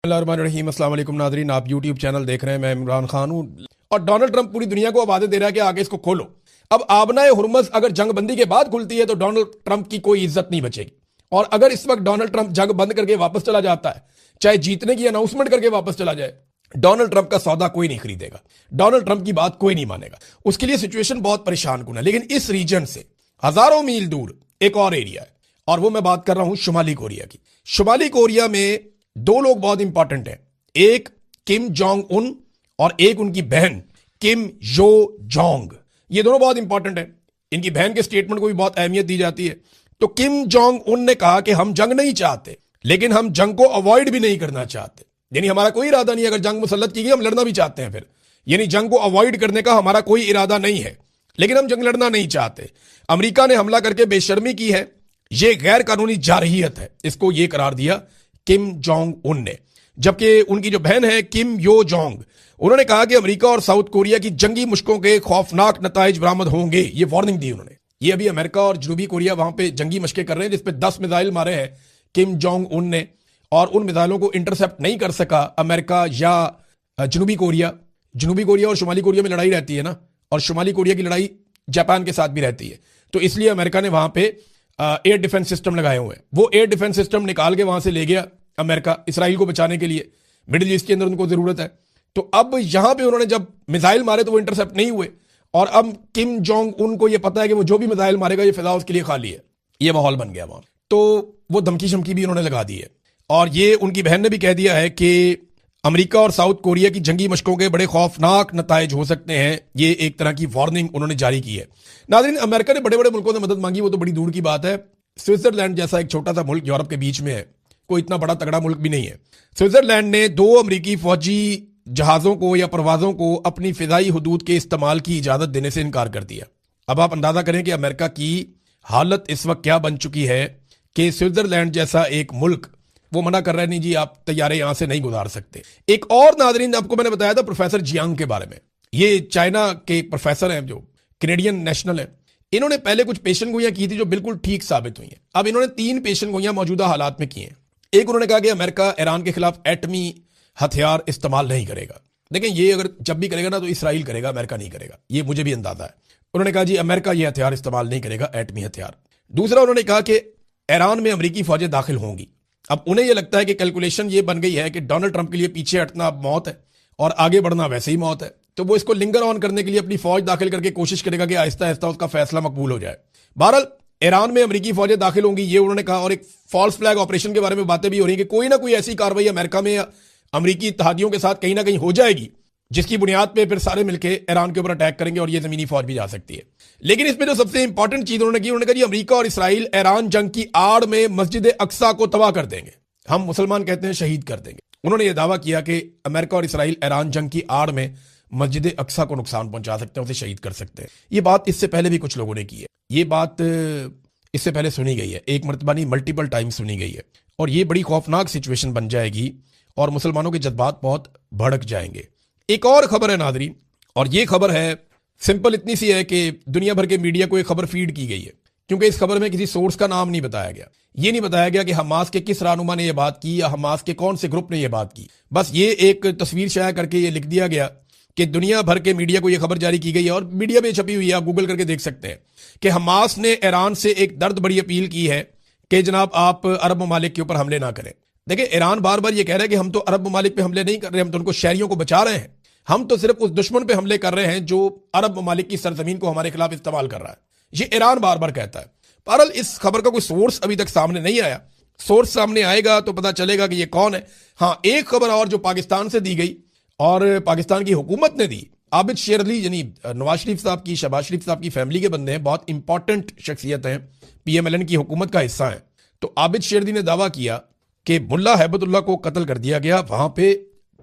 रहीम अस्सलाम वालेकुम नाजरीन, आप यूट्यूब चैनल देख रहे हैं। मैं इमरान खान हूँ और डोनाल्ड ट्रंप पूरी दुनिया को आवाज़ें दे रहा है कि आगे इसको खोलो। अब आबनाए हुर्मुज़ अगर जंग बंदी के बाद खुलती है तो डोनाल्ड ट्रंप की कोई इज्जत नहीं बचेगी। और अगर इस वक्त डोनाल्ड ट्रंप जंग बंद करके वापस चला जाता है, चाहे जीतने की अनाउंसमेंट करके वापस चला जाए, डोनाल्ड ट्रंप का सौदा कोई नहीं खरीदेगा, डोनाल्ड ट्रंप की बात कोई नहीं मानेगा। उसके लिए सिचुएशन बहुत परेशान कुन है। लेकिन इस रीजन से हजारों मील दूर एक और एरिया है और वो मैं बात कर रहा हूं शुमाली कोरिया की। शुमाली कोरिया में दो लोग बहुत इंपॉर्टेंट हैं, एक किम जोंग उन और एक उनकी बहन किम यो जोंग। ये दोनों बहुत इंपॉर्टेंट हैं। इनकी बहन के स्टेटमेंट को भी बहुत अहमियत दी जाती है। तो किम जोंग उन ने कहा कि हम जंग नहीं चाहते, लेकिन हम जंग को अवॉइड भी नहीं करना चाहते। यानी हमारा कोई इरादा नहीं है, अगर जंग मुसल्लत की गई हम लड़ना भी चाहते हैं फिर, यानी जंग को अवॉइड करने का हमारा कोई इरादा नहीं है, लेकिन हम जंग लड़ना नहीं चाहते। अमेरिका ने हमला करके बेशर्मी की है, यह गैर कानूनी जारहियत है, इसको यह करार दिया किम जोंग उन ने। जबकि उनकी जो बहन है किम यो जोंग, उन्होंने कहा कि अमेरिका और साउथ कोरिया की जंगी मुश्कों के खौफनाक नताइज बरामद होंगे। ये वार्निंग दी उन्होंने। ये अभी अमेरिका और जनूबी कोरिया वहां पे जंगी मशकें कर रहे हैं जिसपे 10 मिसाइल मारे हैं किम जोंग उन ने, और उन मिसाइलों को इंटरसेप्ट नहीं कर सका अमेरिका या जनूबी कोरिया। जनूबी कोरिया और शुमाली कोरिया में लड़ाई रहती है ना, और शुमाली कोरिया की लड़ाई जापान के साथ भी रहती है। तो इसलिए अमेरिका ने वहां पे एयर डिफेंस सिस्टम लगाए हुए हैं। वो एयर डिफेंस सिस्टम निकाल के वहां से ले गया अमेरिका, इसराइल को बचाने के लिए। मिडिल ईस्ट के अंदर उनको जरूरत है। तो अब यहां पे उन्होंने जब मिसाइल मारे तो वो इंटरसेप्ट नहीं हुए, और अब किम जोंग उनको ये पता है कि वो जो भी मिसाइल मारेगा ये फिजा उसके लिए खाली है। ये माहौल बन गया वहां। तो वो धमकी शमकी भी उन्होंने लगा दी है। और ये उनकी बहन ने भी कह दिया है कि अमेरिका और साउथ कोरिया की जंगी मशकों के बड़े खौफनाक नताइज हो सकते हैं। ये एक तरह की वार्निंग उन्होंने जारी की है। नाज़रीन, अमेरिका ने बड़े बड़े मुल्कों से मदद मांगी, वो तो बड़ी दूर की बात है। स्विट्जरलैंड जैसा एक छोटा सा मुल्क यूरोप के बीच में है, कोई इतना बड़ा तगड़ा मुल्क भी नहीं है। स्विट्जरलैंड ने 2 अमेरिकी फौजी जहाजों को या परवाजों को अपनी फिजाई हदूद के इस्तेमाल की इजाजत देने से इनकार कर दिया। अब आप अंदाजा करें कि अमेरिका की हालत इस वक्त क्या बन चुकी है कि स्विट्जरलैंड जैसा एक मुल्क वो मना कर रहा है, नहीं जी आप तैयारे यहां से नहीं गुजार सकते। एक और नाजरीन, आपको मैंने बताया था प्रोफेसर जियांग के बारे में। ये चाइना के प्रोफेसर हैं जो कैनेडियन नेशनल है। इन्होंने पहले कुछ पेशन गोइयां की थी जो बिल्कुल ठीक साबित हुई हैं। अब इन्होंने 3 पेशन गोइयां मौजूदा हालात में की हैं। एक, उन्होंने कहा कि अमेरिका ईरान के खिलाफ एटमी हथियार इस्तेमाल नहीं करेगा। देखें, ये अगर जब भी करेगा ना तो इसराइल करेगा, अमेरिका नहीं करेगा, ये मुझे भी अंदाजा है। उन्होंने कहा जी अमेरिका ये हथियार इस्तेमाल नहीं करेगा, एटमी हथियार। दूसरा, उन्होंने कहा कि ईरान में अमेरिकी फौजें दाखिल होंगी। अब उन्हें यह लगता है कि कैलकुलेशन ये बन गई है कि डोनाल्ड ट्रंप के लिए पीछे हटना मौत है और आगे बढ़ना वैसे ही मौत है। तो वो इसको लिंगर ऑन करने के लिए अपनी फौज दाखिल करके कोशिश करेगा कि आहिस्ता आहिस्ता उसका फैसला मकबूल हो जाए। बहरहाल ईरान में अमेरिकी फौजें दाखिल होंगी, ये उन्होंने कहा। और एक फॉल्स फ्लैग ऑपरेशन के बारे में बातें भी हो रही है कि कोई ना कोई ऐसी कार्रवाई अमेरिका में या अमेरिकी इत्तेहादियों के साथ कहीं ना कहीं हो जाएगी जिसकी बुनियाद पे फिर सारे मिलकर ईरान के ऊपर अटैक करेंगे और ये जमीनी फौज भी जा सकती है। लेकिन इसमें जो सबसे इंपॉर्टेंट चीज उन्होंने की, उन्होंने कहा जी अमेरिका और इसराइल ईरान जंग की आड़ में मस्जिद अक्सा को तबाह कर देंगे, हम मुसलमान कहते हैं शहीद कर देंगे। उन्होंने यह दावा किया कि अमेरिका और इसराइल ईरान जंग की आड़ में मस्जिद अक्सा को नुकसान पहुंचा सकते हैं, उसे शहीद कर सकते हैं। ये बात इससे पहले भी कुछ लोगों ने की है, ये बात इससे पहले सुनी गई है, एक मरतबा नहीं मल्टीपल टाइम सुनी गई है। और ये बड़ी खौफनाक सिचुएशन बन जाएगी और मुसलमानों के जज्बात बहुत भड़क जाएंगे। एक और खबर है नाजरीन, और ये खबर है सिंपल इतनी सी है कि दुनिया भर के मीडिया को एक खबर फीड की गई है, क्योंकि इस खबर में किसी सोर्स का नाम नहीं बताया गया। ये नहीं बताया गया कि हमास के किस रहनुमा ने यह बात की या हमास के कौन से ग्रुप ने यह बात की। बस ये एक तस्वीर शाया करके ये लिख दिया गया कि दुनिया भर के मीडिया को यह खबर जारी की गई है, और मीडिया में छपी हुई है, आप गूगल करके देख सकते हैं कि हमास ने ईरान से एक दर्द बड़ी अपील की है कि जनाब आप अरब ममालिक के ऊपर हमले ना करें। देखिए, ईरान बार बार ये कह रहा है कि हम तो अरब ममालिक पे हमले नहीं कर रहे, हम तो उनको शहरियों को बचा रहे हैं, हम तो सिर्फ उस दुश्मन पे हमले कर रहे हैं जो अरब ममालिक की सरजमीन को हमारे खिलाफ इस्तेमाल कर रहा है। ये ईरान बार बार कहता है। बहरहाल इस खबर का कोई सोर्स अभी तक सामने नहीं आया। सोर्स सामने आएगा तो पता चलेगा कि ये कौन है। हाँ, एक खबर और जो पाकिस्तान से दी गई और पाकिस्तान की हुकूमत ने दी, आबिद शेर अली यानी नवाज शरीफ साहब की, शहबाज शरीफ साहब की फैमिली के बंदे हैं, बहुत इंपॉर्टेंट शख्सियत हैं, PMLN की हुकूमत का हिस्सा है। तो आबिद शेर अली ने दावा किया कि मुल्ला हैबतुल्लाह को कत्ल कर दिया गया वहां पे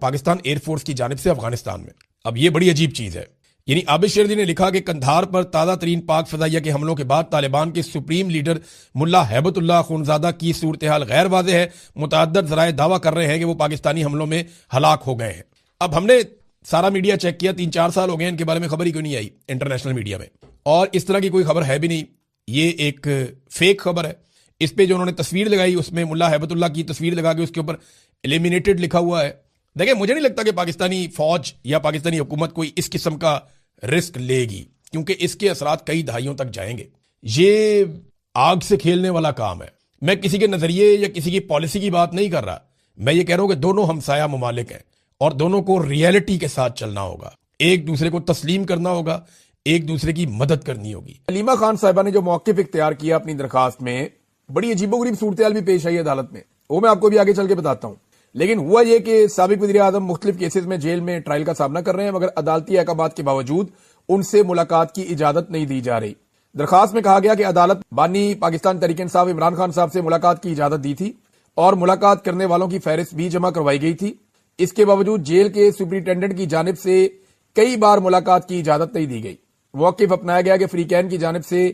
पाकिस्तान एयरफोर्स की जानिब से अफगानिस्तान में। अब ये बड़ी अजीब चीज है। यानी आबिद शेर अली ने लिखा कि कंधार पर ताज़ा तरीन पाक फजाइया के हमलों के बाद तालिबान के सुप्रीम लीडर मुल्ला हैबतुल्लाह खूनजादा की सूरत हाल गैर वाज़ेह है। मुतअद्दिद ज़राए दावा कर रहे हैं कि वो पाकिस्तानी हमलों में हलाक हो गए हैं। अब हमने सारा मीडिया चेक किया, 3-4 साल हो गए इनके बारे में खबर ही क्यों नहीं आई इंटरनेशनल मीडिया में, और इस तरह की कोई खबर है भी नहीं। ये एक फेक खबर है। इस पे जो उन्होंने तस्वीर लगाई उसमें मुल्ला हैबतुल्लाह की तस्वीर लगा के उसके ऊपर एलिमिनेटेड लिखा हुआ है। देखिए, मुझे नहीं लगता कि पाकिस्तानी फौज या पाकिस्तानी हुकूमत कोई इस किस्म का रिस्क लेगी, क्योंकि इसके असरात कई दहाइयों तक जाएंगे। ये आग से खेलने वाला काम है। मैं किसी के नजरिए या किसी की पॉलिसी की बात नहीं कर रहा, मैं ये कह रहा हूं कि दोनों हमसाया ममालिक हैं और दोनों को रियलिटी के साथ चलना होगा, एक दूसरे को तस्लीम करना होगा, एक दूसरे की मदद करनी होगी। अलीमा खान साहिबा ने जो मौक़िफ़ इख्तियार किया अपनी दरखास्त में, बड़ी अजीबोगरीब सूरत भी पेश आई अदालत में, वो मैं आपको भी आगे चल के बताता हूं। लेकिन हुआ यह कि साबिक वज़ीर आज़म मुख्तलिफ केसेस में जेल में ट्रायल का सामना कर रहे हैं, मगर अदालती अहकामात के बावजूद उनसे मुलाकात की इजाजत नहीं दी जा रही। दरखास्त में कहा गया कि अदालत बानी पाकिस्तान तहरीक इंसाफ इमरान खान साहब से मुलाकात की इजाजत दी थी और मुलाकात करने वालों की फहरिस्त भी जमा करवाई गई थी। इसके बावजूद जेल के सुपरिटेंडेंट की जानिब से कई बार मुलाकात की इजाजत नहीं दी गई। मौक़िफ़ अपनाया गया कि फ्रीकैन की जानिब से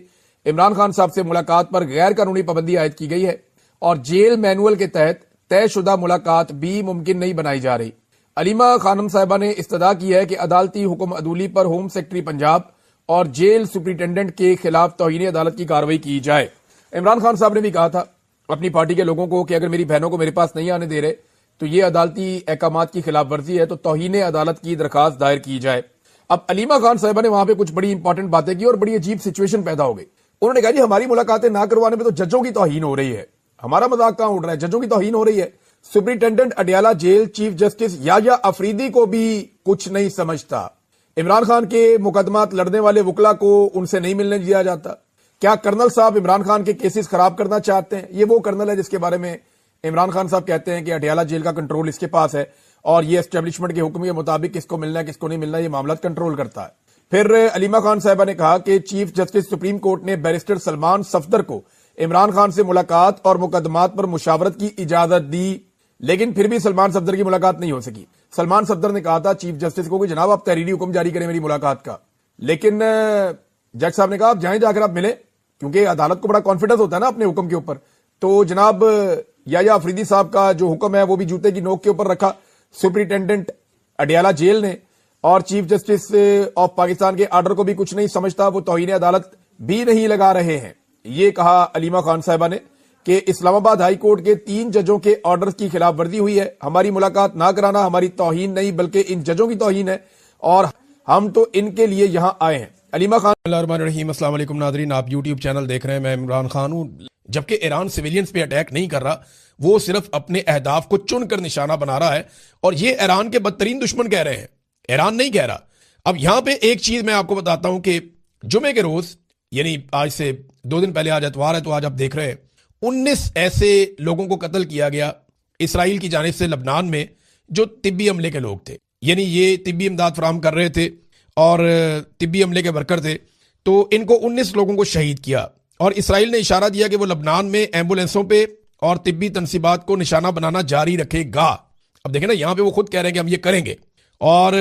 इमरान खान साहब से मुलाकात पर गैर कानूनी पाबंदी आयद की गई है और जेल मैनुअल के तहत तयशुदा मुलाकात भी मुमकिन नहीं बनाई जा रही। अलीमा खानम साहिबा ने इस्तदा की है कि अदालती हुक्म अदूली पर होम सेक्रेटरी पंजाब और जेल सुपरिटेंडेंट के खिलाफ तौहीन अदालत की कार्रवाई की जाए। इमरान खान साहब ने भी कहा था अपनी पार्टी के लोगों को कि अगर मेरी बहनों को मेरे पास नहीं आने दे रहे तो ये अदालती अहकामात की खिलाफ वर्जी है, तो तौहीन अदालत की दरखास्त दायर की जाए। अब अलीमा खान साहिबा ने वहां पे कुछ बड़ी इंपॉर्टेंट बातें की और बड़ी अजीब सिचुएशन पैदा हो गई। उन्होंने कहा जी हमारी मुलाकातें ना करवाने में तो जजों की तौहीन हो रही है, हमारा मजाक कहां उड़ रहा है, जजों की तौहीन हो रही है। Superintendent Adiala jail chief justice Yahya Afridi को भी कुछ नहीं समझता। इमरान खान के मुकदमात लड़ने वाले वकला को उनसे नहीं मिलने दिया जाता। क्या कर्नल साहब इमरान खान के केसेस खराब करना चाहते हैं? ये वो कर्नल है जिसके बारे में इमरान खान साहब कहते हैं कि अडयाला जेल का कंट्रोल इसके पास है और ये एस्टेब्लिशमेंट के हुक्म के मुताबिक किसको मिलना है किसको नहीं मिलना ये मामला कंट्रोल करता है। फिर अलीमा खान साहिबा ने कहा कि चीफ जस्टिस सुप्रीम कोर्ट ने बैरिस्टर सलमान सफदर को इमरान खान से मुलाकात और मुकदमात पर मुशावरत की इजाजत दी, लेकिन फिर भी सलमान सफदर की मुलाकात नहीं हो सकी। सलमान सफदर ने कहा था चीफ जस्टिस को कि जनाब आप तहरीरी हुक्म जारी करें मेरी मुलाकात का, लेकिन जज साहब ने कहा आप जाएं, जाकर आप मिले, क्योंकि अदालत को बड़ा कॉन्फिडेंस होता है ना अपने हुक्म के ऊपर। तो जनाब याया अफरीदी साहब का जो हुक्म है वो भी जूते की नोक के ऊपर रखा सुपरिटेंडेंट अडयाला जेल ने, और चीफ जस्टिस ऑफ पाकिस्तान के आर्डर को भी कुछ नहीं समझता, वो तौहीन अदालत भी नहीं लगा रहे हैं। ये कहा अलीमा खान साहिबा ने कि इस्लामाबाद हाई कोर्ट के 3 जजों के ऑर्डर की खिलाफ वर्जी हुई है। हमारी मुलाकात ना कराना हमारी तौहीन नहीं बल्कि इन जजों की तौहीन है और हम तो इनके लिए यहां आए हैं। अलीमा खान। अस्सलाम वालेकुम नाज़रीन, आप यूट्यूब चैनल देख रहे हैं, मैं इमरान खान हूं। जबकि ईरान सिविलियंस पे अटैक नहीं कर रहा, वो सिर्फ अपने अहदाफ को चुनकर निशाना बना रहा है और ये ईरान के बदतरीन दुश्मन कह रहे हैं, ईरान नहीं कह रहा। अब यहां पे एक चीज मैं आपको बताता हूं कि जुमे के रोज, यानी आज से 2 दिन पहले, आज एतवार है तो आज आप देख रहे हैं, 19 ऐसे लोगों को कत्ल किया गया इसराइल की जानिब से लबनान में जो तिब्बी अमले के लोग थे, यानी ये तिब्बी इमदाद फराहम कर रहे थे और तिब्बी अमले के वर्कर थे। तो इनको 19 लोगों को शहीद किया और इसराइल ने इशारा दिया कि वो लबनान में एम्बुलेंसों पे और तिब्बी तनसीबात को निशाना बनाना जारी रखेगा। अब देखें ना, यहां पे वो खुद कह रहे हैं कि हम ये करेंगे और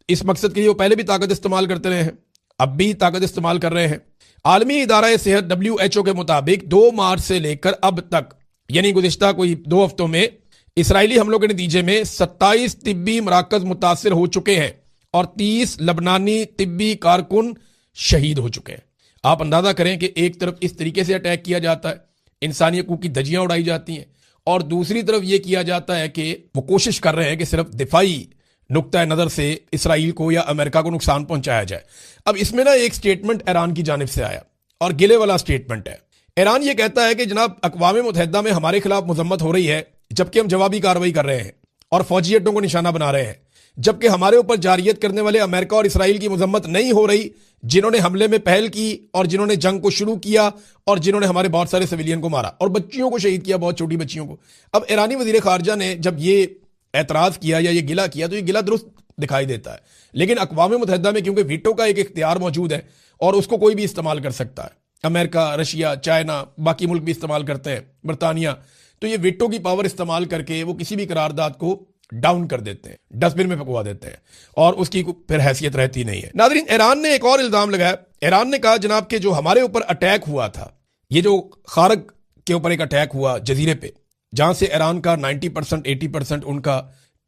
इस मकसद के लिए वो पहले भी ताकत इस्तेमाल करते रहे हैं, अब भी ताकत इस्तेमाल कर रहे हैं। आलमी इदारा सेहत WHO के मुताबिक 2 मार्च से लेकर अब तक, यानी गुज़िश्ता कोई 2 हफ्तों में, इसराइली हमलों के नतीजे में 27 तिब्बी मराकज मुतासर हो चुके हैं और 30 लबनानी तिब्बी कारकुन शहीद हो चुके हैं। आप अंदाजा करें कि एक तरफ इस तरीके से अटैक किया जाता है, इंसानी हकूक की धज्जियां उड़ाई जाती हैं, और दूसरी तरफ यह किया जाता है कि वो कोशिश कर रहे हैं कि सिर्फ दिफाई नुक्ता नज़र से इसराइल को या अमेरिका को नुकसान पहुंचाया जाए। अब इसमें ना एक स्टेटमेंट ईरान की जानिब से आया और गिले वाला स्टेटमेंट है। ईरान ये कहता है कि जनाब अक़वाम मुत्तहिदा में हमारे खिलाफ मजम्मत हो रही है जबकि हम जवाबी कार्रवाई कर रहे हैं और फौजी अड्डों को निशाना बना रहे हैं, जबकि हमारे ऊपर जारियत करने वाले अमेरिका और इसराइल की मजम्मत नहीं हो रही, जिन्होंने हमले में पहल की और जिन्होंने जंग को शुरू किया और जिन्होंने हमारे बहुत सारे सिविलियन को मारा और बच्चियों को शहीद किया, बहुत छोटी बच्चियों को। अब ईरानी वजीर खारजा ने जब ये एतराज किया या ये गिला किया तो ये गिला दुरुस्त दिखाई देता है, लेकिन अक़वाम मुत्तहिदा में क्योंकि वीटो का एक इख्तियार मौजूद है और उसको कोई भी इस्तेमाल कर सकता है, अमेरिका, रशिया, चाइना, बाकी मुल्क भी इस्तेमाल करते हैं, बरतानिया, तो ये वीटो की पावर इस्तेमाल करके वो किसी भी करारदाद को डाउन कर देते हैं, डस्टबिन में फकवा देते हैं और उसकी फिर हैसियत रहती नहीं है। नाज़रीन, ईरान ने एक और इल्जाम लगाया। ईरान ने कहा जनाब कि जो हमारे ऊपर अटैक हुआ था, ये जो खारग के ऊपर एक अटैक हुआ जजीरे पे, जहां से ईरान का 90% 80% उनका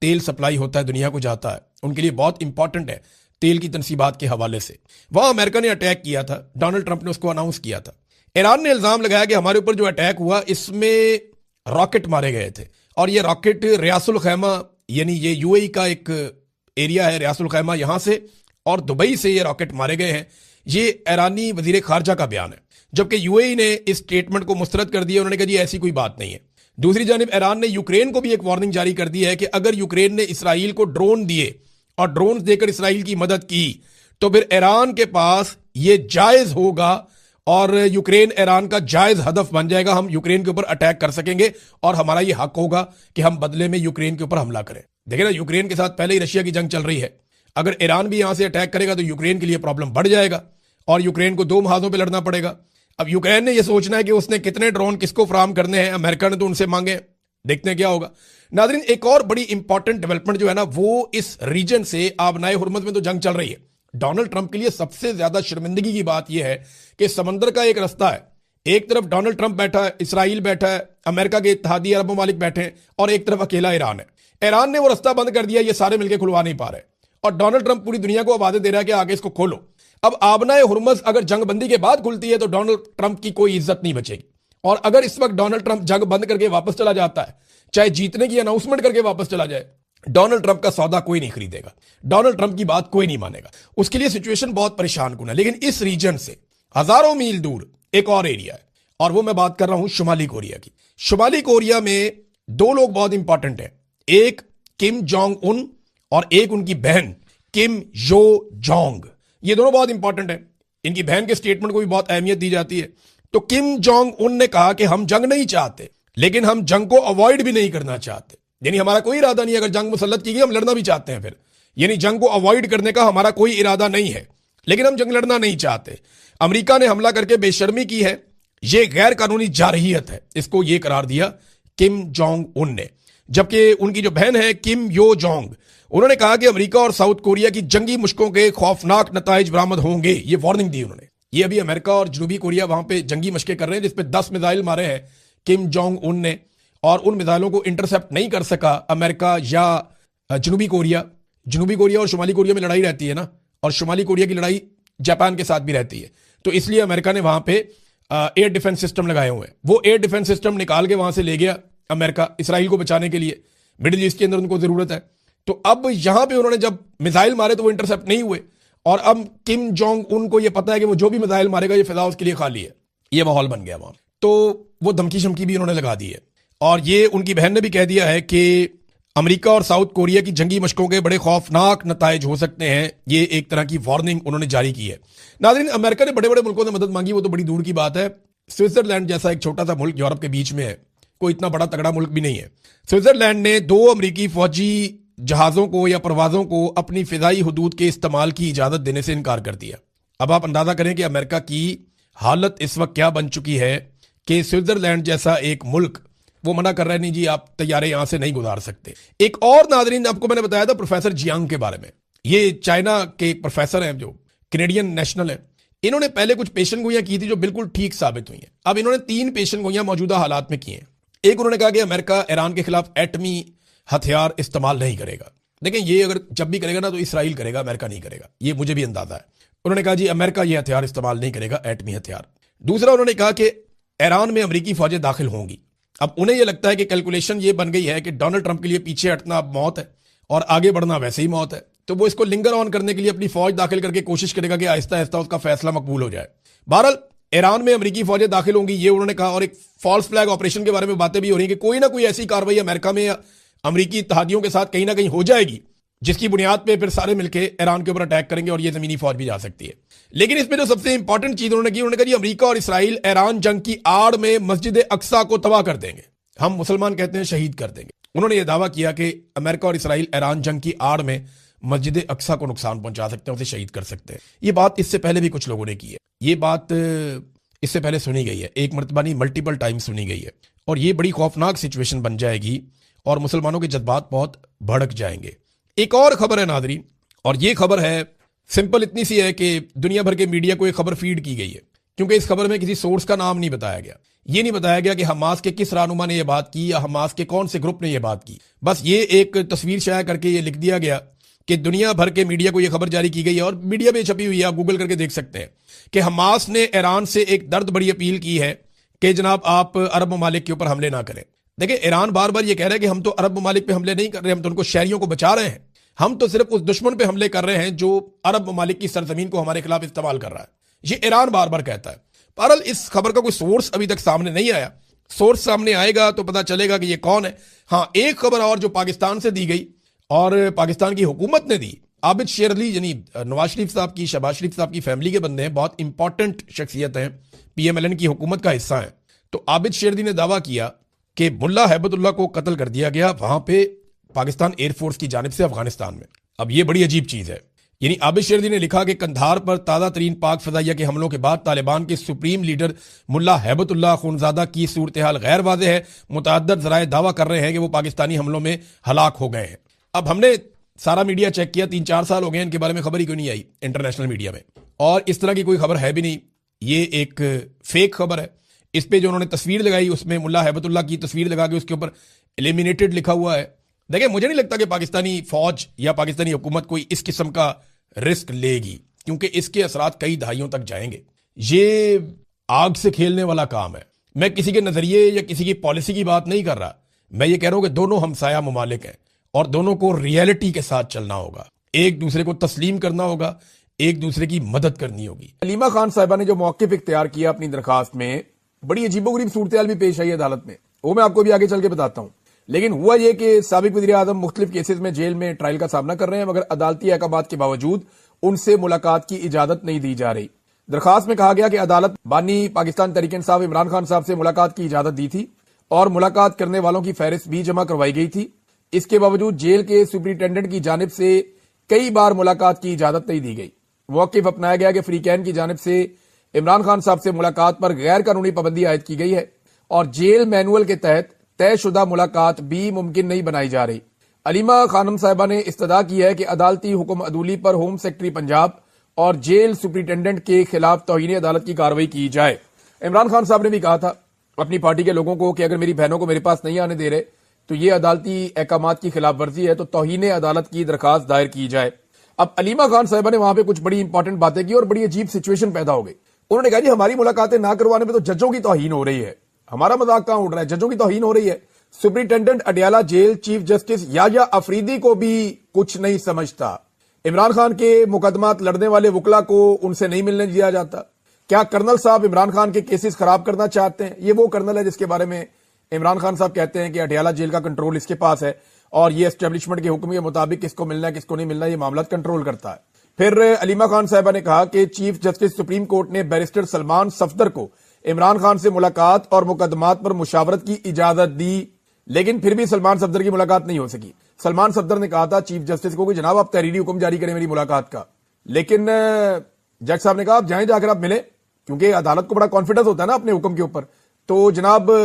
तेल सप्लाई होता है, दुनिया को जाता है, उनके लिए बहुत इंपॉर्टेंट है तेल की तनसीबात के हवाले से, वहां अमेरिका ने अटैक किया था, डोनाल्ड ट्रंप ने उसको अनाउंस किया था। ईरान ने इल्जाम लगाया कि हमारे ऊपर जो अटैक हुआ इसमें रॉकेट मारे गए थे और ये रॉकेट रियासुल खैमा यानी ये यूएई का एक एरिया है रियासुल खैमा, यहां से और दुबई से ये रॉकेट मारे गए हैं। ये ईरानी वजीर खारजा का बयान है, जबकि यूएई ने इस स्टेटमेंट को मुस्तरद कर दिया। उन्होंने कहा जी ऐसी कोई बात नहीं है। दूसरी जानिब ईरान ने यूक्रेन को भी एक वार्निंग जारी कर दी है कि अगर यूक्रेन ने इसराइल को ड्रोन दिए और ड्रोन देकर इसराइल की मदद की तो फिर ईरान के पास ये जायज होगा और यूक्रेन ईरान का जायज हदफ बन जाएगा। हम यूक्रेन के ऊपर अटैक कर सकेंगे और हमारा ये हक होगा कि हम बदले में यूक्रेन के ऊपर हमला करें। देखिए ना, यूक्रेन के साथ पहले ही रशिया की जंग चल रही है। अगर ईरान भी यहां से अटैक करेगा तो यूक्रेन के लिए प्रॉब्लम बढ़ जाएगा और यूक्रेन को दो महाजों पर लड़ना पड़ेगा। अब यूक्रेन ने यह सोचना है कि उसने कितने ड्रोन किसको फराम करने हैं। अमेरिका ने तो उनसे मांगे, देखते हैं क्या होगा। नाज़रीन, एक और बड़ी इंपॉर्टेंट डेवलपमेंट जो है ना, वो इस रीजन से आबनाए हुर्मुज़ में तो जंग चल रही है। डोनाल्ड ट्रंप के लिए सबसे ज्यादा शर्मिंदगी की बात यह है कि समंदर का एक रास्ता है, एक तरफ डोनाल्ड ट्रंप बैठा है, इसराइल बैठा है, अमेरिका के इत्तेहादी अरब ममालिक बैठे हैं और एक तरफ अकेला ईरान है। ईरान ने वो रास्ता बंद कर दिया, ये सारे मिलकर खुलवा नहीं पा रहे और डोनाल्ड ट्रंप पूरी दुनिया को आवाज़ें दे रहा है कि आगे इसको खोलो। अब आबनाए हुर्मुज़ अगर जंग बंदी के बाद खुलती है तो डोनाल्ड ट्रंप की कोई इज्जत नहीं बचेगी। और अगर इस वक्त डोनाल्ड ट्रंप जंग बंद करके वापस चला जाता है, चाहे जीतने की अनाउंसमेंट करके वापस चला जाए, डोनाल्ड ट्रंप का सौदा कोई नहीं खरीदेगा, डोनाल्ड ट्रंप की बात कोई नहीं मानेगा। उसके लिए सिचुएशन बहुत परेशान कुन है। लेकिन इस रीजन से हजारों मील दूर एक और एरिया है और वो मैं बात कर रहा हूं शुमाली कोरिया की। शुमाली कोरिया में दो लोग बहुत इंपॉर्टेंट हैं, एक किम जोंग उन और एक उनकी बहन किम यो जोंग। ये दोनों बहुत इंपॉर्टेंट हैं। इनकी बहन के स्टेटमेंट को भी बहुत अहमियत दी जाती है। तो किम जोंग उन ने कहा कि हम जंग नहीं चाहते, लेकिन हम जंग को अवॉइड भी नहीं करना चाहते। यानी हमारा कोई इरादा नहीं, अगर जंग मुसल्लत की गई हम लड़ना भी चाहते हैं फिर, यानी जंग को अवॉइड करने का हमारा कोई इरादा नहीं है, लेकिन हम जंग लड़ना नहीं चाहते। अमेरिका ने हमला करके बेशर्मी की है, यह गैर कानूनी जारहियत है, इसको यह करार दिया किम जोंग उन ने। जबकि उनकी जो बहन है किम यो जोंग, उन्होंने कहा कि अमेरिका और साउथ कोरिया की जंगी मुश्कों के खौफनाक नताइज बरामद होंगे। ये वार्निंग दी उन्होंने। ये अभी अमेरिका और जनूबी कोरिया वहां पे जंगी मशकें कर रहे हैं जिसपे 10 मिसाइल मारे हैं किम जोंग उन ने और उन मिसाइलों को इंटरसेप्ट नहीं कर सका अमेरिका या जनूबी कोरिया। जनूबी कोरिया और शुमाली कोरिया में लड़ाई रहती है ना, और शुमाली कोरिया की लड़ाई जापान के साथ भी रहती है। तो इसलिए अमेरिका ने वहां पे एयर डिफेंस सिस्टम लगाए हुए हैं। वो एयर डिफेंस सिस्टम निकाल के वहां से ले गया अमेरिका इसराइल को बचाने के लिए। मिडिल ईस्ट के अंदर उनको जरूरत है। तो अब यहां पे उन्होंने जब मिसाइल मारे तो वो इंटरसेप्ट नहीं हुए और अब किम जोंग उनको ये पता है कि वो जो भी मिसाइल मारेगा ये फिजा उसके लिए खाली है। ये माहौल बन गया वहां। तो वो धमकी शमकी भी उन्होंने लगा दी है और ये उनकी बहन ने भी कह दिया है कि अमेरिका और साउथ कोरिया की जंगी मशकों के बड़े खौफनाक नताइज हो सकते हैं। ये एक तरह की वार्निंग उन्होंने जारी की है। नाज़रीन, अमेरिका ने बड़े बड़े मुल्कों से मदद मांगी, वो तो बड़ी दूर की बात है। स्विट्जरलैंड जैसा एक छोटा सा मुल्क यूरोप के बीच में है, कोई इतना बड़ा तगड़ा मुल्क भी नहीं है। स्विट्जरलैंड ने 2 अमेरिकी फौजी जहाजों को या परवाजों को अपनी फिजाई हदूद के इस्तेमाल की इजाजत देने से इनकार कर दिया। अब आप अंदाजा करें कि अमेरिका की हालत इस वक्त क्या बन चुकी है कि स्विट्जरलैंड जैसा एक मुल्क वो मना कर रहा है, नहीं जी आप तैयारे यहां से नहीं गुजार सकते। एक और नाज़रीन, आपको मैंने बताया था प्रोफेसर जियांग के बारे में। ये चाइना के एक प्रोफेसर हैं जो कैनेडियन नेशनल है। इन्होंने पहले कुछ पेशन गोइयां की थी जो बिल्कुल ठीक साबित हुई हैं। अब इन्होंने 3 पेशन गोइयां मौजूदा हालात में की हैं। एक, उन्होंने कहा कि अमेरिका ईरान के खिलाफ एटमी हथियार इस्तेमाल नहीं करेगा। देखिए, ये अगर जब भी करेगा ना तो इसराइल करेगा, अमेरिका नहीं करेगा, ये मुझे भी अंदाजा है। उन्होंने कहा जी अमेरिका ये हथियार इस्तेमाल नहीं करेगा, एटमी हथियार। दूसरा, उन्होंने कहा कि ईरान में अमेरिकी फौजें दाखिल होंगी। अब उन्हें यह लगता है कि कैलकुलेशन ये बन गई है कि डोनाल्ड ट्रंप के लिए पीछे हटना अब मौत है और आगे बढ़ना वैसे ही मौत है, तो वो इसको लिंगर ऑन करने के लिए अपनी फौज दाखिल करके कोशिश करेगा कि आहिस्ता आहिस्ता उसका फैसला मकबूल हो जाए। बहरहाल ईरान में अमेरिकी फौजें दाखिल होंगी, ये उन्होंने कहा। और एक फॉल्स फ्लैग ऑपरेशन के बारे में बातें भी हो रही है कि कोई ना कोई ऐसी कार्रवाई अमेरिका में या अमेरिकी इत्तेहादियों के साथ कहीं ना कहीं हो जाएगी जिसकी बुनियाद पे फिर सारे मिलकर ईरान के ऊपर अटैक करेंगे और ये जमीनी फौज भी जा सकती है। लेकिन इसमें जो सबसे इंपॉर्टेंट चीज उन्होंने की, उन्होंने कहा अमेरिका और इसराइल ईरान जंग की आड़ में मस्जिद अक्सा को तबाह कर देंगे, हम मुसलमान कहते हैं शहीद कर देंगे। उन्होंने यह दावा किया कि अमेरिका और इसराइल ईरान जंग की आड़ में मस्जिद अक्सा को नुकसान पहुंचा सकते हैं, उसे शहीद कर सकते हैं। ये बात इससे पहले भी कुछ लोगों ने की है, ये बात इससे पहले सुनी गई है, एक मरतबा नहीं मल्टीपल टाइम सुनी गई है। और ये बड़ी खौफनाक सिचुएशन बन जाएगी और मुसलमानों के जज्बात बहुत भड़क जाएंगे। एक और खबर है नाज़रीन, और ये खबर है सिंपल इतनी सी है कि दुनिया भर के मीडिया को एक खबर फीड की गई है, क्योंकि इस खबर में किसी सोर्स का नाम नहीं बताया गया। ये नहीं बताया गया कि हमास के किस रहनुमा ने यह बात की या हमास के कौन से ग्रुप ने यह बात की। बस ये एक तस्वीर शाया करके ये लिख दिया गया कि दुनिया भर के मीडिया को यह खबर जारी की गई है और मीडिया में छपी हुई है, आप गूगल करके देख सकते हैं कि हमास ने ईरान से एक दर्द बड़ी अपील की है कि जनाब आप अरब ममालिक के ऊपर हमले ना करें। देखिए, ईरान बार बार ये कह रहा है कि हम तो अरब ममालिक पे हमले नहीं कर रहे, हम तो उनको शहरियों को बचा रहे हैं, हम तो सिर्फ उस दुश्मन पे हमले कर रहे हैं जो अरब ममालिक की सरजमीन को हमारे खिलाफ इस्तेमाल कर रहा है। ये ईरान बार बार कहता है। बहरहाल इस खबर का कोई सोर्स अभी तक सामने नहीं आया। सोर्स सामने आएगा तो पता चलेगा कि ये कौन है। हाँ, एक खबर और जो पाकिस्तान से दी गई और पाकिस्तान की हुकूमत ने दी, आबिद शेर अली यानी नवाज शरीफ साहब की, शहबाज शरीफ साहब की फैमिली के बंदे हैं, बहुत इंपॉर्टेंट शख्सियत हैं, PMLN की हुकूमत का हिस्सा है। तो आबिद शेर अली ने दावा किया कि मुल्ला हैबतुल्लाह को कत्ल कर दिया गया वहां पे पाकिस्तान एयरफोर्स की जानिब से अफगानिस्तान में। अब ये बड़ी अजीब चीज है। यानी आबिद शेर अली ने लिखा कि कंधार पर ताज़ा तरीन पाक फजाइया के हमलों के बाद तालिबान के सुप्रीम लीडर मुल्ला हैबतुल्लाह खूनजादा की सूरत हाल गैर वाज़ेह है। मुतअद्दिद ज़राए दावा कर रहे हैं कि वो पाकिस्तानी हमलों में हलाक हो गए हैं। अब हमने सारा मीडिया चेक किया, 3-4 साल हो गए इनके बारे में खबर ही क्यों नहीं आई इंटरनेशनल मीडिया में, और इस तरह की कोई खबर है भी नहीं। ये एक फेक खबर है। इस पे जो उन्होंने तस्वीर लगाई उसमें मुल्ला हैबतुल्लाह की तस्वीर लगा के उसके ऊपर एलिमिनेटेड लिखा हुआ है। देखिए, मुझे नहीं लगता कि पाकिस्तानी फौज या पाकिस्तानी हुकूमत कोई इस किस्म का रिस्क लेगी, क्योंकि इसके असरात कई दहाइयों तक जाएंगे। ये आग से खेलने वाला काम है। मैं किसी के नजरिए या किसी की पॉलिसी की बात नहीं कर रहा, मैं ये कह रहा हूं कि दोनों हमसाया ममालिक हैं और दोनों को रियलिटी के साथ चलना होगा, एक दूसरे को तस्लीम करना होगा, एक दूसरे की मदद करनी होगी। अलीमा खान साहिबा ने जो मौक़िफ़ इख्तियार किया अपनी दरखास्त में, बड़ी अजीबोगरीब सूरत भी पेश आई अदालत में, वो मैं आपको भी आगे चल के बताता हूं। लेकिन हुआ यह कि साबिक वज़ीर आज़म मुख्तलिफ केसेस में जेल में ट्रायल का सामना कर रहे हैं, मगर अदालती अहकामात के बावजूद उनसे मुलाकात की इजाजत नहीं दी जा रही। दरखास्त में कहा गया कि अदालत बानी पाकिस्तान तहरीक इंसाफ इमरान खान साहब से मुलाकात की इजाजत दी थी और मुलाकात करने वालों की फहरिस्त भी जमा करवाई गई थी। इसके बावजूद जेल के सुपरिटेंडेंट की जानिब से कई बार मुलाकात की इजाजत नहीं दी गई। मौक़िफ़ अपनाया गया कि फ्रीकैन की जानिब से इमरान खान साहब से मुलाकात पर गैर कानूनी पाबंदी आयद की गई है और जेल मैनुअल के तहत तयशुदा मुलाकात भी मुमकिन नहीं बनाई जा रही। अलीमा खानम साहिबा ने इस्तदा की है कि अदालती हुक्म अदूली पर होम सेक्रेटरी पंजाब और जेल सुपरिटेंडेंट के खिलाफ तौहीन अदालत की कार्रवाई की जाए। इमरान खान साहब ने भी कहा था अपनी पार्टी के लोगों को कि अगर मेरी बहनों को मेरे पास नहीं आने दे रहे तो ये अदालती अहकामात की खिलाफ वर्जी है, तो तौहीन अदालत की दरखास्त दायर की जाए। अब अलीमा खान साहिबा ने वहां पर कुछ बड़ी इंपॉर्टेंट बातें की और बड़ी अजीब सिचुएशन पैदा हो गई। उन्होंने कहा जी हमारी मुलाकातें ना करवाने में तो जजों की तौहीन हो रही है, हमारा मजाक कहां उड़ रहा है, जजों की तौहीन हो रही है। Superintendent Adiala jail chief justice Yahya Afridi को भी कुछ नहीं समझता। इमरान खान के मुकदमात लड़ने वाले वकला को उनसे नहीं मिलने दिया जाता। क्या कर्नल साहब इमरान खान के केसेस खराब करना चाहते हैं? ये वो कर्नल है जिसके बारे में इमरान खान साहब कहते हैं कि अडयाला जेल का कंट्रोल इसके पास है और ये एस्टेब्लिशमेंट के हुक्म के मुताबिक किसको मिलना है किसको नहीं मिलना ये मामला कंट्रोल करता है। फिर अलीमा खान साहिबा ने कहा कि चीफ जस्टिस सुप्रीम कोर्ट ने बैरिस्टर सलमान सफदर को इमरान खान से मुलाकात और मुकदमात पर मुशावरत की इजाजत दी, लेकिन फिर भी सलमान सफदर की मुलाकात नहीं हो सकी। सलमान सफदर ने कहा था चीफ जस्टिस को कि जनाब आप तहरीरी हुक्म जारी करें मेरी मुलाकात का, लेकिन जज साहब ने कहा आप जाएं, जाकर आप मिले, क्योंकि अदालत को बड़ा कॉन्फिडेंस होता है ना अपने हुक्म के ऊपर। तो जनाब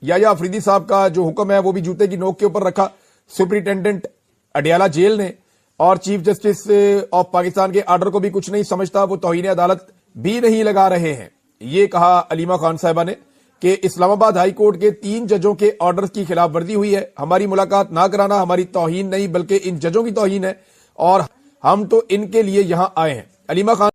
याया अफरीदी साहब का जो हुक्म है वो भी जूते की नोक के ऊपर रखा सुपरिटेंडेंट अडयाला जेल ने, और चीफ जस्टिस ऑफ पाकिस्तान के आर्डर को भी कुछ नहीं समझता, वो तौहीन अदालत भी नहीं लगा रहे हैं। ये कहा अलीमा खान साहिबा ने कि इस्लामाबाद हाई कोर्ट के 3 जजों के ऑर्डर्स की खिलाफ वर्जी हुई है। हमारी मुलाकात ना कराना हमारी तौहीन नहीं बल्कि इन जजों की तौहीन है और हम तो इनके लिए यहां आए हैं। अलीमा खान